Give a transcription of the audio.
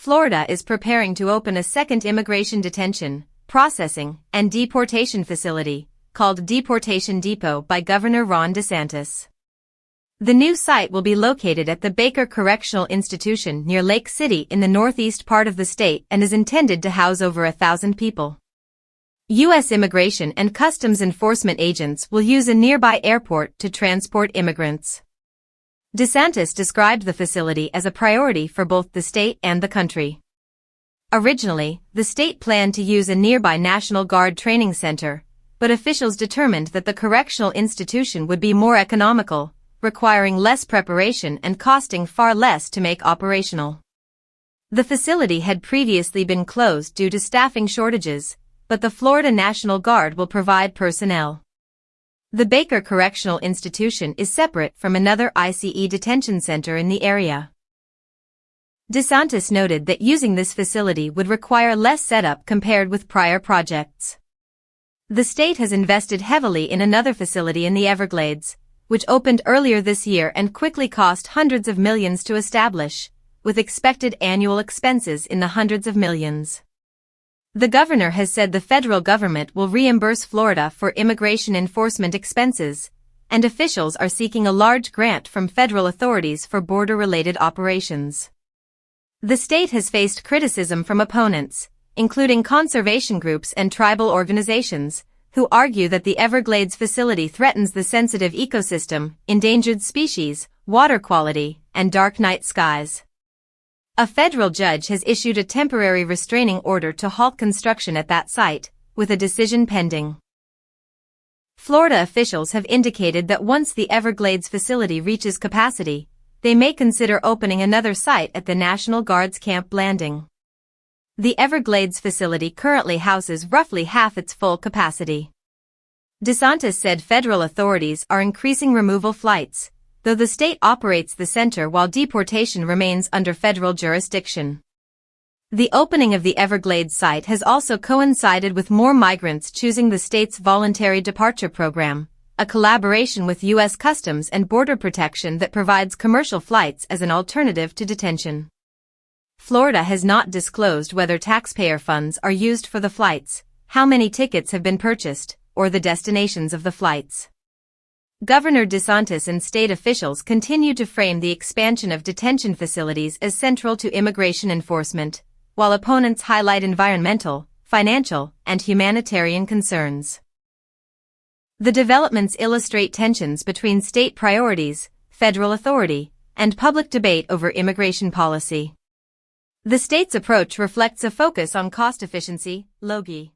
Florida is preparing to open a second immigration detention, processing, and deportation facility, called Deportation Depot by Governor Ron DeSantis. The new site will be located at the Baker Correctional Institution near Lake City in the northeast part of the state and is intended to house over 1,000 people. U.S. Immigration and Customs Enforcement agents will use a nearby airport to transport immigrants. DeSantis described the facility as a priority for both the state and the country. Originally, the state planned to use a nearby National Guard training center, but officials determined that the correctional institution would be more economical, requiring less preparation and costing far less to make operational. The facility had previously been closed due to staffing shortages, but the Florida National Guard will provide personnel. The Baker Correctional Institution is separate from another ICE detention center in the area. DeSantis noted that using this facility would require less setup compared with prior projects. The state has invested heavily in another facility in the Everglades, which opened earlier this year and quickly cost hundreds of millions to establish, with expected annual expenses in the hundreds of millions. The governor has said the federal government will reimburse Florida for immigration enforcement expenses, and officials are seeking a large grant from federal authorities for border-related operations. The state has faced criticism from opponents, including conservation groups and tribal organizations, who argue that the Everglades facility threatens the sensitive ecosystem, endangered species, water quality, and dark night skies. A federal judge has issued a temporary restraining order to halt construction at that site, with a decision pending. Florida officials have indicated that once the Everglades facility reaches capacity, they may consider opening another site at the National Guard's Camp Blanding. The Everglades facility currently houses roughly half its full capacity. DeSantis said federal authorities are increasing removal flights, though the state operates the center while deportation remains under federal jurisdiction. The opening of the Everglades site has also coincided with more migrants choosing the state's Voluntary departure program, a collaboration with U.S. Customs and Border Protection that provides commercial flights as an alternative to detention. Florida has not disclosed whether taxpayer funds are used for the flights, how many tickets have been purchased, or the destinations of the flights. Governor DeSantis and state officials continue to frame the expansion of detention facilities as central to immigration enforcement, while opponents highlight environmental, financial, and humanitarian concerns. The developments illustrate tensions between state priorities, federal authority, and public debate over immigration policy. The state's approach reflects a focus on cost efficiency, LOGI.